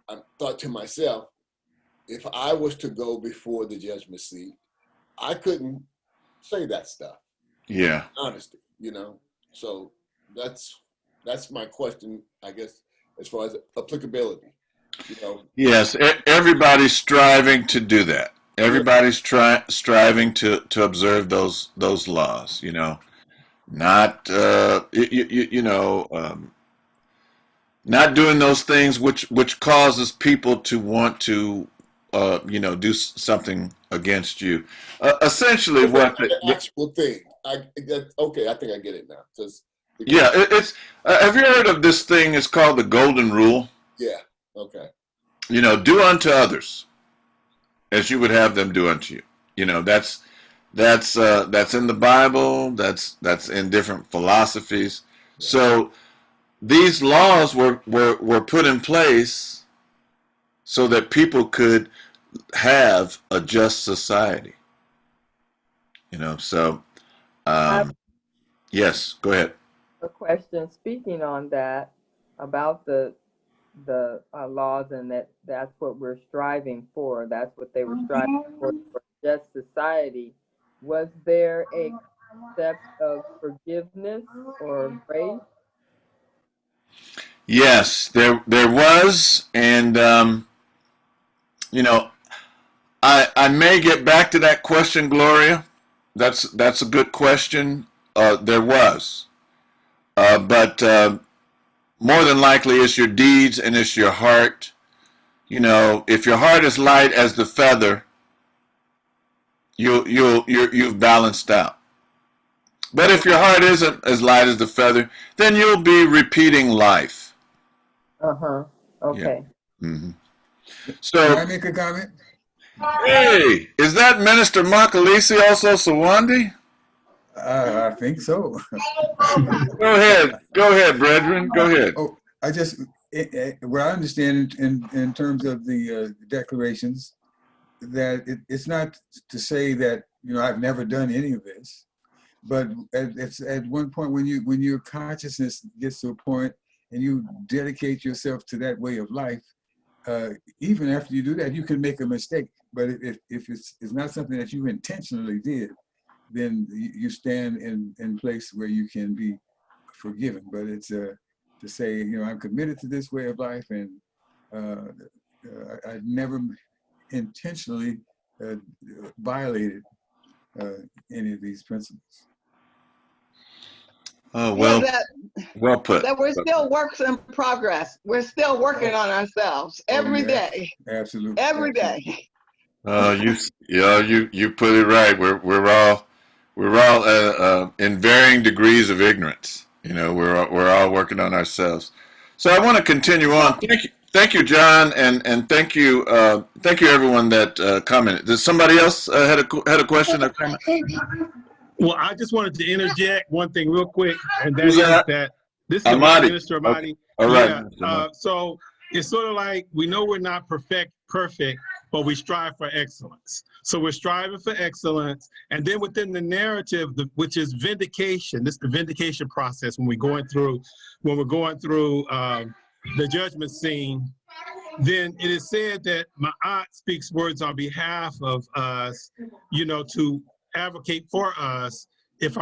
F: I thought to myself, if I was to go before the judgment seat, I couldn't say that stuff.
A: Yeah.
F: Honesty, So that's my question, I guess, as far as applicability.
A: Yes, everybody's striving to do that. Everybody's striving to observe those laws. Not not doing those things which causes people to want to do something against you. Essentially, what
F: the actual thing. Okay, I think I get it now.
A: Yeah, it's. Have you heard of this thing? It's called the Golden Rule.
F: Yeah. Okay.
A: Do unto others as you would have them do unto you. That's in the Bible. That's in different philosophies.
F: Yeah.
A: So these laws were put in place so that people could have a just society. So yes, go ahead.
E: A question speaking on that about the laws, and that's what we're striving for. That's what they were striving for just society. Was there a concept of forgiveness or grace?
A: Yes, there was, and I may get back to that question, Gloria. That's a good question. There was, but more than likely, it's your deeds and it's your heart. If your heart is light as the feather, you've balanced out. But if your heart isn't as light as the feather, then you'll be repeating life.
E: Okay.
A: Yeah. Mm-hmm.
H: Can
A: So,
H: I make a comment?
A: hey, is that Minister Makalisi also Sawandi?
H: I think so.
A: Go ahead, brethren. Go ahead.
H: Oh, what I understand in terms of the declarations, that it's not to say that I've never done any of this, but it's at one point when your consciousness gets to a point and you dedicate yourself to that way of life, even after you do that, you can make a mistake. But if it's not something that you intentionally did, then you stand in place where you can be forgiven. But it's to say, I'm committed to this way of life, and I never intentionally violated any of these principles.
A: Oh, well, well put.
B: That we're still works in progress. We're still working on ourselves every day.
H: Absolutely.
B: Every day.
A: You put it right. We're all in varying degrees of ignorance. We're all working on ourselves. So I want to continue on. Thank you, John, and thank you everyone that commented. Did somebody else had a question or comment?
I: Well, I just wanted to interject one thing real quick, and that
A: Who's
I: is
A: that?
I: that this is
A: Amadi.
I: Minister Amadi.
A: Okay. All right.
I: Yeah. So it's sort of like we know we're not perfect, but we strive for excellence. So we're striving for excellence, and then within the narrative, which is vindication. This is the vindication process when we're going through the judgment scene. Then it is said that Maat speaks words on behalf of us, to advocate for us if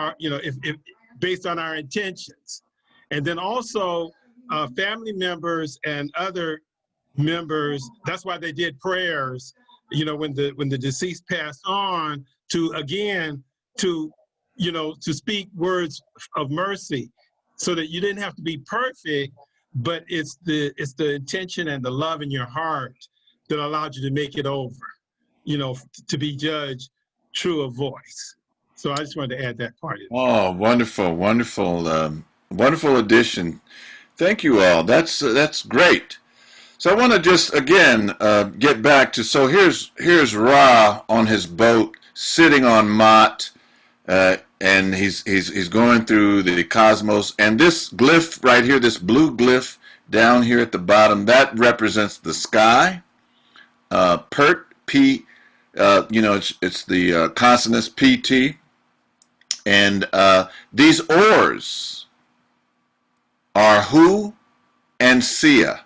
I: based on our intentions. And then also family members and other members, that's why they did prayers, when the deceased passed on, to speak words of mercy, so that you didn't have to be perfect, but it's the intention and the love in your heart that allowed you to make it over, to be judged true of voice. So I just wanted to add that part in.
A: Oh, wonderful, wonderful, wonderful addition. Thank you all. That's great. So I want to just again get back to, so here's Ra on his boat sitting on Maat, and he's going through the cosmos, and this glyph right here, this blue glyph down here at the bottom, that represents the sky. Pert, P, it's the consonants PT, and these oars are Hu and Sia.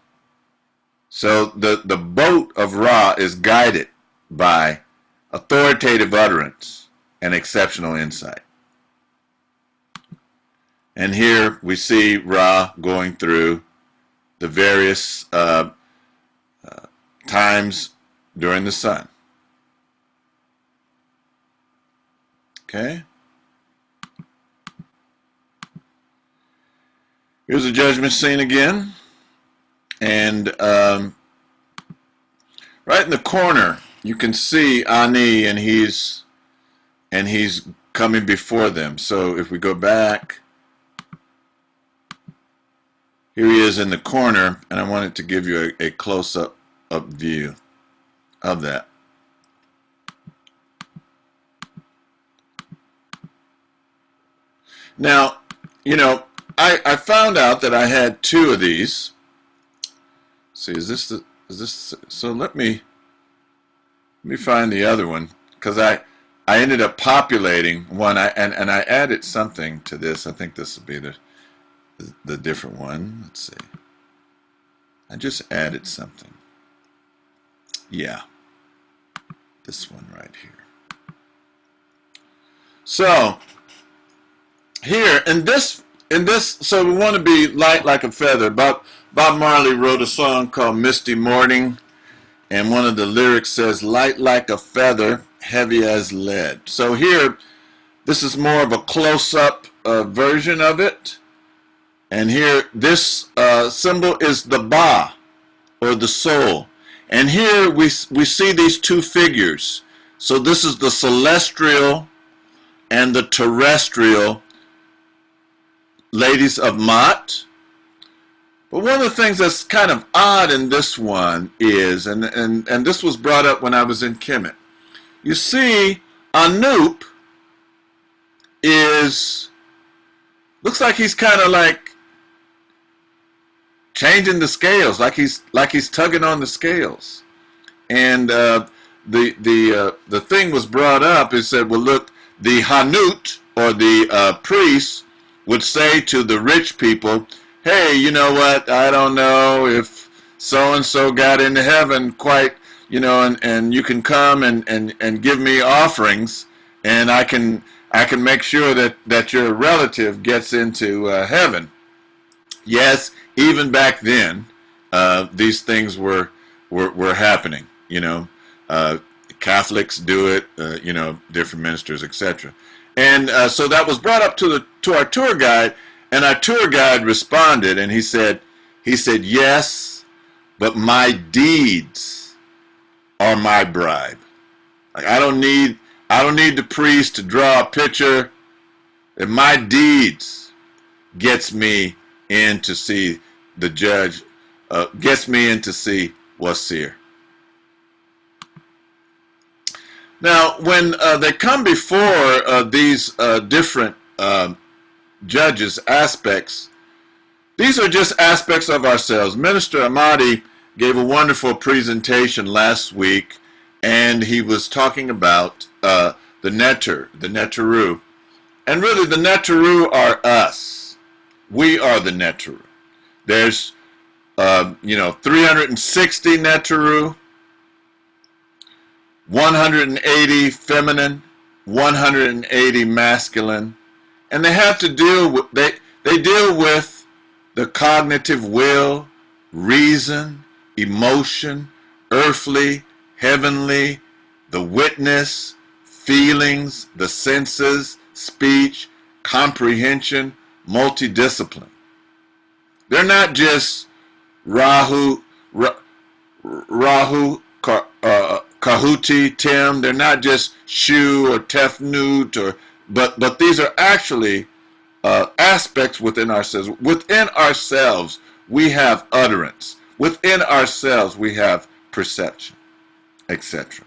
A: So the boat of Ra is guided by authoritative utterance and exceptional insight. And here we see Ra going through the various times during the sun. Okay. Here's the judgment scene again. And Right in the corner, you can see Ani, and he's coming before them. So if we go back, here he is in the corner, and I wanted to give you a close-up view of that. Now, you know, I found out that I had two of these. Let's see, is this? So let me find the other one, because I ended up populating one, and I added something to this. I think this will be the different one. Let's see. I just added something. Yeah, this one right here. So here in this, so we want to be light like a feather. Bob Marley wrote a song called "Misty Morning," and one of the lyrics says, "Light like a feather, heavy as lead." So here, this is more of a close-up version of it. And here, this symbol is the Ba, or the soul. And here we see these two figures. So this is the celestial and the terrestrial ladies of Maat. But one of the things that's kind of odd in this one is, and this was brought up when I was in Kemet, you see Anup looks like he's kind of like changing the scales, like he's tugging on the scales. And the thing was brought up. It said, well, look, the Hanut, or the priest, would say to the rich people, hey, you know what, I don't know if so-and-so got into heaven quite, you know, and you can come and give me offerings, and I can make sure that your relative gets into heaven. Yes, even back then, these things were happening. You know, Catholics do it. You know, different ministers, etc. And so that was brought up to our tour guide, and our tour guide responded, and he said, yes, but my deeds are my bribe. Like I don't need the priest to draw a picture. If my deeds gets me in to see the judge, gets me in to see what's here. Now, when they come before these different judges, aspects, these are just aspects of ourselves. Minister Amadi gave a wonderful presentation last week, and he was talking about the Netaru. And really, the Netaru are us. We are the Netaru. There's, 360 Netaru, 180 feminine, 180 masculine, and they have to deal with, they deal with the cognitive will, reason, emotion, earthly, heavenly, the witness, feelings, the senses, speech, comprehension, multidiscipline. They're not just Rahu, Kahuti, Tim. They're not just Shu or Tefnut, but these are actually aspects within ourselves. Within ourselves, we have utterance. Within ourselves, we have perception, etc.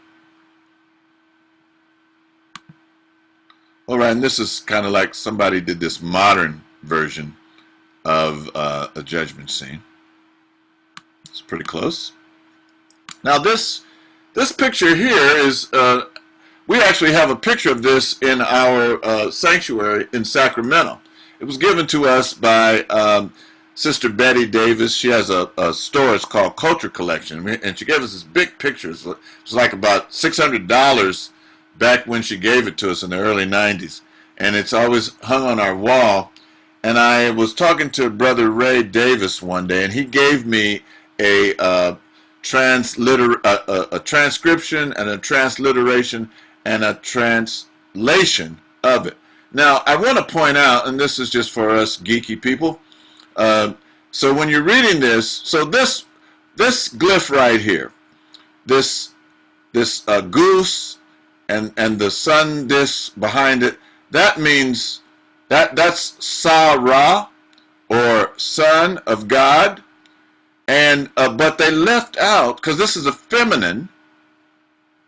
A: All right, and this is kind of like somebody did this modern version of a judgment scene. It's pretty close. Now this picture here is, we actually have a picture of this in our sanctuary in Sacramento. It was given to us by Sister Betty Davis. She has a store, it's called Culture Collection, and she gave us this big picture. It was like about $600 back when she gave it to us in the early 90s. And it's always hung on our wall. And I was talking to Brother Ray Davis one day, and he gave me a transcription and a transliteration and a translation of it. Now, I want to point out, and this is just for us geeky people, so when you're reading this, so this glyph right here, this goose and the sun disk behind it, that means that's Sa-Ra, or son of God. And but they left out, because this is a feminine,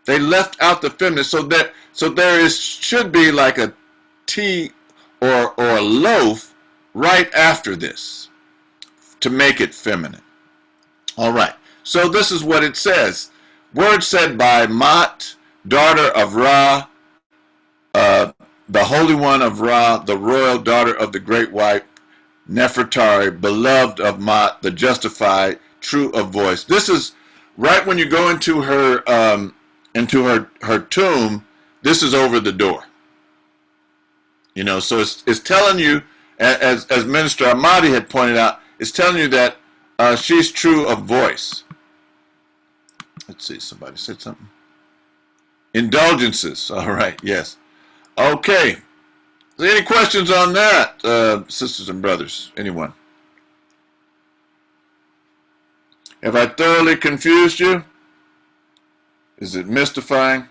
A: they left out the feminine, so there should be like a tea or a loaf right after this to make it feminine. All right, so this is what it says. Word said by Maat, daughter of Ra, the Holy One of Ra, the royal daughter of the great wife, Nefertari, beloved of Maat, the justified, true of voice. This is right when you go into her tomb. This is over the door. You know, so it's telling you, as Minister Ahmadi had pointed out, it's telling you that she's true of voice. Let's see, somebody said something. Indulgences. All right, yes. Okay. Any questions on that, sisters and brothers? Anyone? Have I thoroughly confused you? Is it mystifying?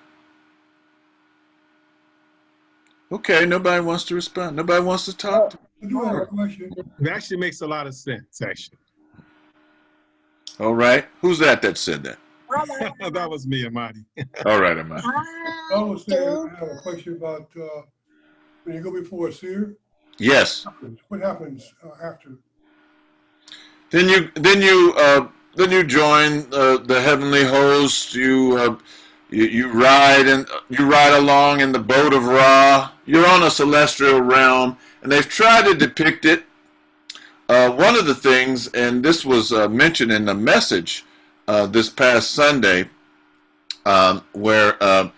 A: Okay, nobody wants to respond. Nobody wants to talk.
G: I do have a question.
I: It actually makes a lot of sense, actually.
A: All right. Who's that said that?
I: That was me, Amadi.
A: All right, Ahmad.
G: I was saying, I have a question about when you go before a seer,
A: Yes.
G: what happens after?
A: Then you join the heavenly host. You ride along in the boat of Ra. You're on a celestial realm, and they've tried to depict it. One of the things, and this was mentioned in the message this past Sunday, where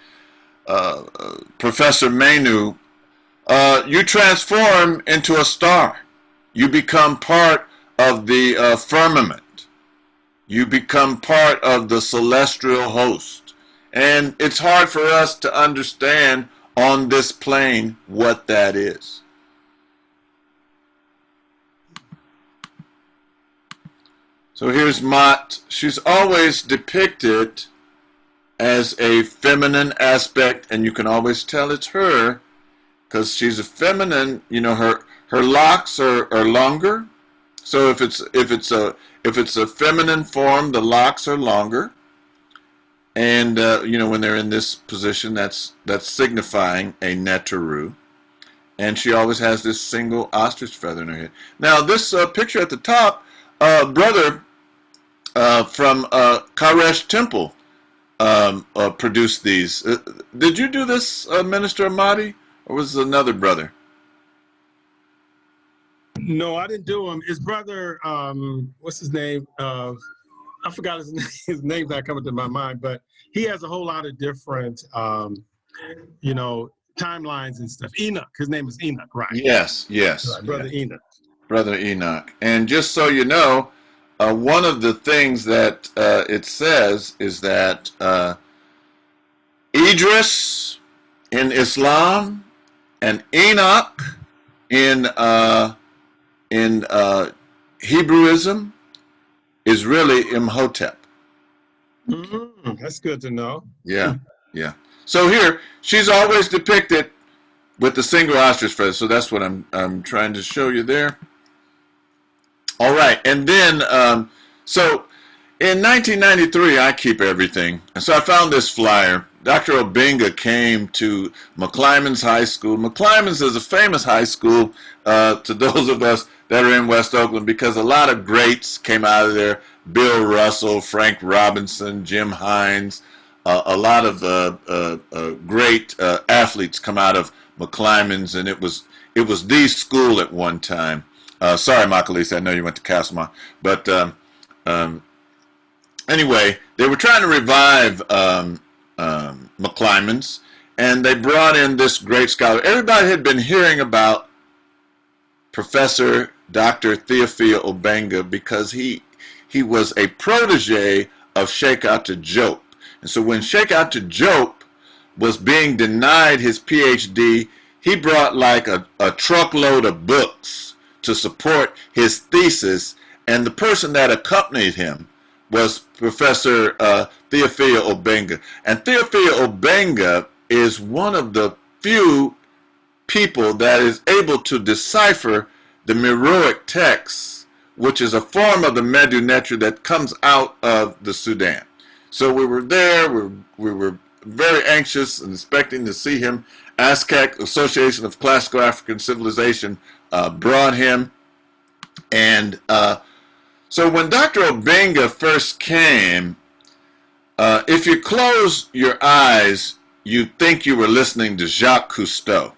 A: Professor Menu, you transform into a star. You become part of the firmament. You become part of the celestial host. And it's hard for us to understand on this plane what that is. So here's Maat. She's always depicted as a feminine aspect, and you can always tell it's her because she's a feminine. You know, her locks are longer. So if it's a feminine form, the locks are longer. And you know, when they're in this position, that's signifying a Neteru. And she always has this single ostrich feather in her head. Now, this picture at the top, brother from Karesh Temple produced these. Did you do this, Minister Ahmadi, or was it another brother?
I: No, I didn't do him. His brother, what's his name? I forgot his name. His name's not coming to my mind, but he has a whole lot of different, you know, timelines and stuff. Enoch, his name is Enoch, right?
A: Yes.
I: Right, Brother
A: yes.
I: Enoch.
A: Brother Enoch. And just so you know, one of the things that it says is that Idris in Islam and Enoch in Hebrewism is really Imhotep.
I: That's good to know.
A: Yeah. So here, she's always depicted with the single ostrich feather. So that's what I'm trying to show you there. All right, and then so in 1993, I keep everything, and so I found this flyer. Dr. Obenga came to McClymonds High School. McClymonds is a famous high school to those of us that are in West Oakland because a lot of greats came out of there. Bill Russell, Frank Robinson, Jim Hines, a lot of great athletes come out of McClymonds, and it was the school at one time. Sorry, Makalisa, I know you went to Castlemont, but anyway, they were trying to revive McClymonds, and they brought in this great scholar. Everybody had been hearing about Professor Dr. Theophile Obenga because he was a protege of Sheikh Anta Diop. And so when Sheikh Anta Diop was being denied his PhD, he brought like a truckload of books to support his thesis, and the person that accompanied him was Professor Theophile Obenga. And Theophile Obenga is one of the few people that is able to decipher the Meroic text, which is a form of the Medu Neter that comes out of the Sudan. So we were there, we were very anxious and expecting to see him. ASCAC, Association of Classical African Civilization, brought him. And so when Dr. Obenga first came, if you close your eyes, you'd think you were listening to Jacques Cousteau.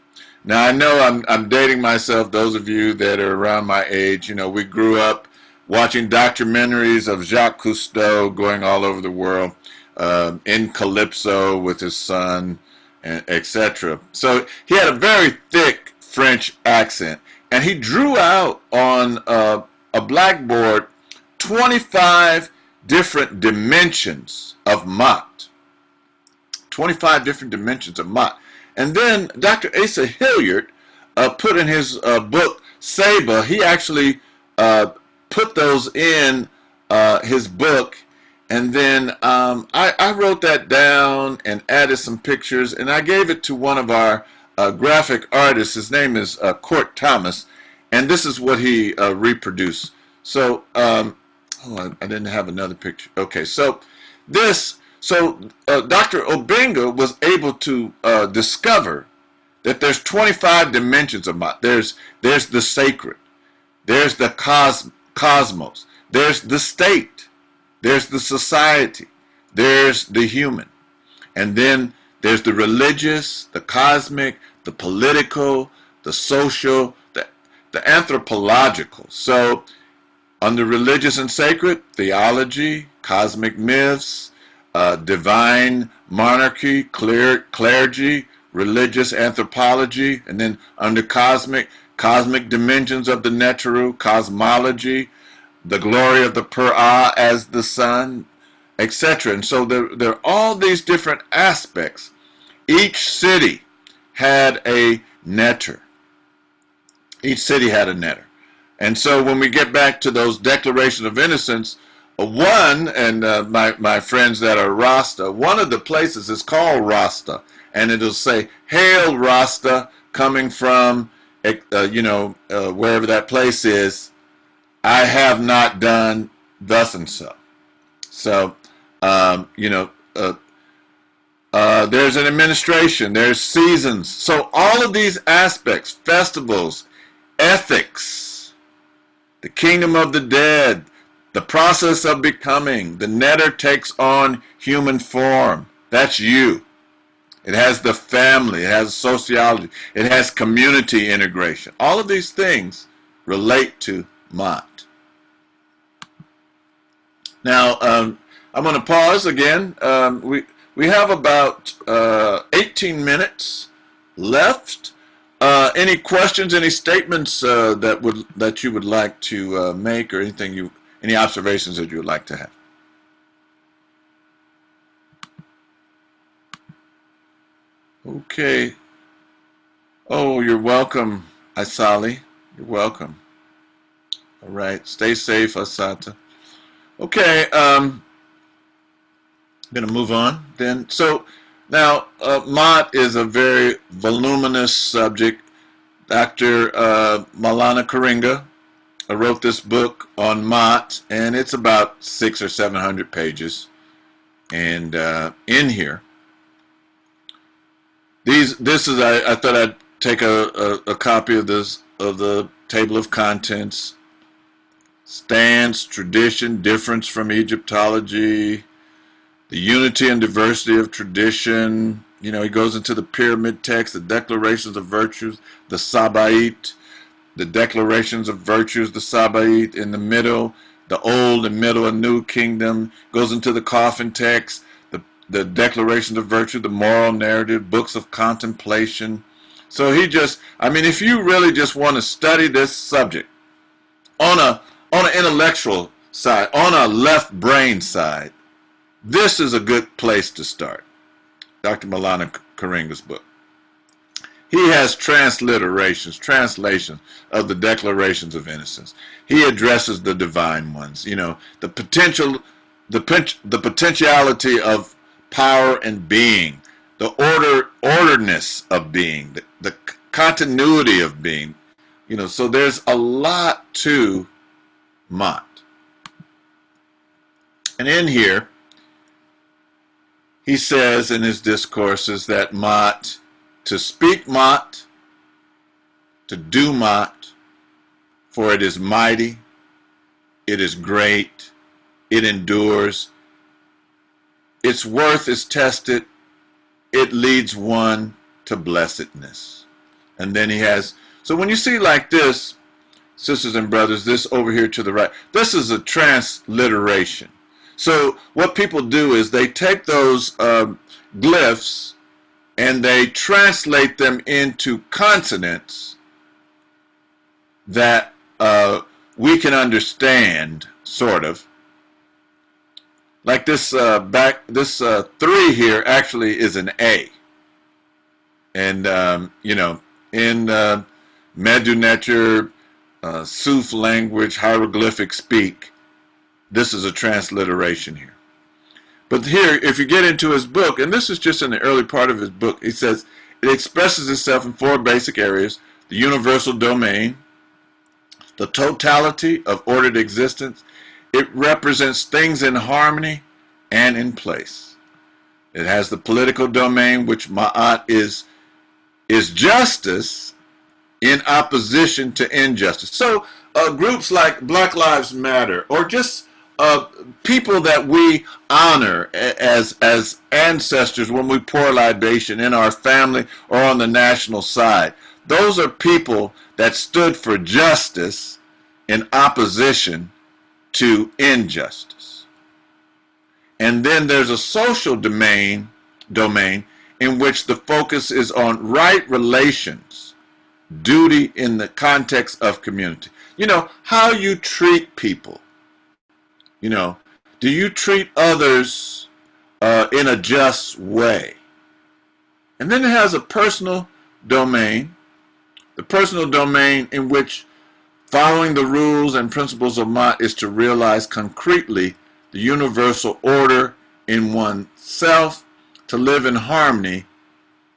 A: Now, I know I'm dating myself, those of you that are around my age. You know, we grew up watching documentaries of Jacques Cousteau going all over the world, in Calypso with his son, etc. So he had a very thick French accent, and he drew out on a blackboard 25 different dimensions of Maat. 25 different dimensions of Maat. And then Dr. Asa Hilliard put in his book, Saba, he actually put those in his book. And then I wrote that down and added some pictures, and I gave it to one of our graphic artists. His name is Court Thomas, and this is what he reproduced. So, I didn't have another picture. Okay, so Dr. Obenga was able to discover that there's 25 dimensions of Maat. There's the sacred, there's the cosmos, there's the state, there's the society, there's the human, and then there's the religious, the cosmic, the political, the social, the anthropological. So under religious and sacred, theology, cosmic myths, divine monarchy, clergy, religious anthropology, and then under cosmic dimensions of the Neteru, cosmology, the glory of the Pur'ah as the sun, etc. And so there are all these different aspects. Each city had a Neter. Each city had a Neter. And so when we get back to those Declarations of Innocence, one, and my friends that are Rasta, one of the places is called Rasta, and it'll say, "Hail Rasta," coming from, wherever that place is. I have not done thus and so. So, there's an administration, there's seasons. So all of these aspects, festivals, ethics, the kingdom of the dead, the process of becoming, the Neter takes on human form. That's you. It has the family, it has sociology, it has community integration. All of these things relate to Maat. Now, I'm going to pause again. We have about 18 minutes left. Any questions, any statements that you would like to make, or any observations that you would like to have? Okay. Oh, you're welcome, Asali. You're welcome. All right. Stay safe, Asata. Okay. I'm going to move on then. So now, Maat is a very voluminous subject. Dr. Maulana Karinga wrote this book on Maat, and it's about 600 or 700 pages. And in here, I thought I'd take a copy of the table of contents. Stance, tradition, difference from Egyptology, the unity and diversity of tradition. He goes into the pyramid text, the declarations of virtues, the Sabaite, the declarations of virtues, the Sabaite in the middle, the old and middle and new kingdom, goes into the coffin text, the declarations of virtue, the moral narrative, books of contemplation. So if you really just want to study this subject on an intellectual side, on a left brain side, this is a good place to start. Dr. Maulana Karinga's book. He has translations of the Declarations of Innocence. He addresses the divine ones, the potential the potentiality of power and being, the orderness of being, the continuity of being. You know, so there's a lot to Maat. And in here, he says in his discourses that Maat, to speak Maat, to do Maat, for it is mighty, it is great, it endures, its worth is tested, it leads one to blessedness. And then he has, so when you see like this, sisters and brothers, this over here to the right, this is a transliteration. So what people do is they take those glyphs and they translate them into consonants that we can understand, sort of. Like this this 3 here actually is an A. And, you know, in Medu Neter, Suf language, hieroglyphic speak, this is a transliteration here. But here, if you get into his book, and this is just in the early part of his book, he says, it expresses itself in 4 basic areas: the universal domain, the totality of ordered existence. It represents things in harmony and in place. It has the political domain, which Ma'at is justice in opposition to injustice. So groups like Black Lives Matter, or just people that we honor as ancestors when we pour libation in our family or on the national side, those are people that stood for justice in opposition to injustice. And then there's a social domain in which the focus is on right relations, duty in the context of community. You know, how you treat people. You know, do you treat others in a just way? And then it has a personal domain, the personal domain in which following the rules and principles of Maat is to realize concretely the universal order in oneself, to live in harmony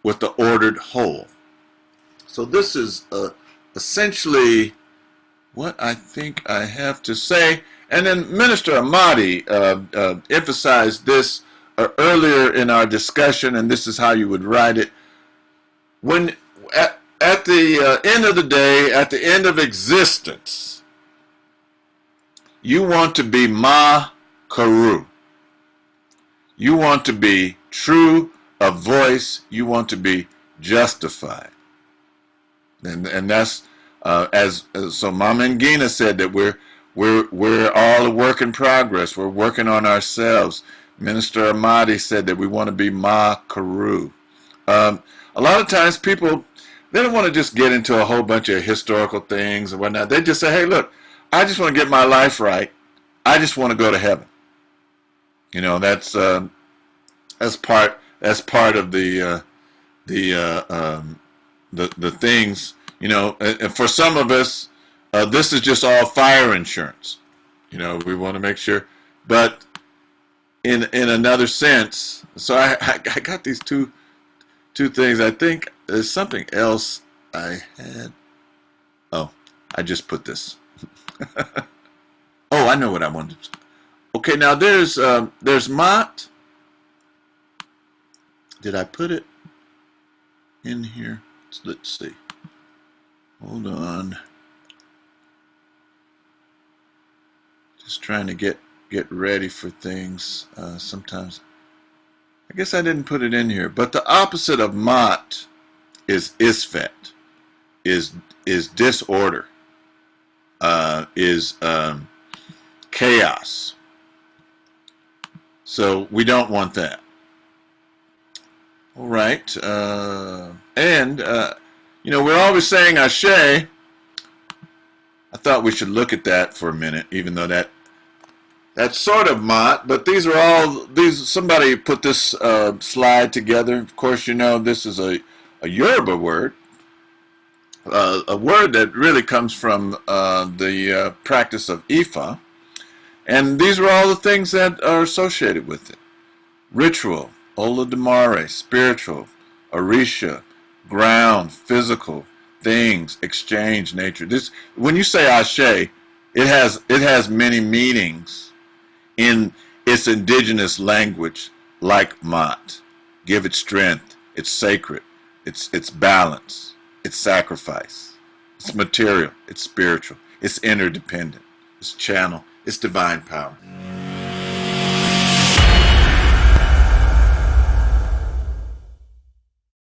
A: with the ordered whole. So this is essentially what I think I have to say. And then Minister Ahmadi emphasized this earlier in our discussion, and this is how you would write it. When at the end of the day, at the end of existence, you want to be Ma Karu. You want to be true of voice. You want to be justified. And that's so Mama Ngina said that we're all a work in progress. We're working on ourselves. Minister Ahmadi said that we want to be Ma Karu. A lot of times people, they don't want to just get into a whole bunch of historical things and whatnot. They just say, hey, look, I just want to get my life right. I just want to go to heaven. You know, that's part of the things. You know, and for some of us, this is just all fire insurance. You know, we want to make sure. But in another sense, so I got these two things. I think there's something else I had. Oh, I just put this. Oh, I know what I wanted to. Okay, now there's Maat. Did I put it in here? Let's see. Hold on. Just trying to get ready for things. Sometimes, I guess I didn't put it in here. But the opposite of Maat is Isfet, is disorder, is chaos. So we don't want that. All right. And you know, we're always saying Ashe. I thought we should look at that for a minute, even though that's sort of Maat, but these are all, somebody put this slide together. Of course, you know, this is a Yoruba word, a word that really comes from the practice of Ifa. And these are all the things that are associated with it. Ritual, Ola Damare, spiritual, Orisha, ground, physical, things, exchange, nature. This, when you say Ashe, it has many meanings in its indigenous language, like Maat. Give it strength, it's sacred, it's balance, it's sacrifice, it's material, it's spiritual, it's interdependent, it's channel, it's divine power.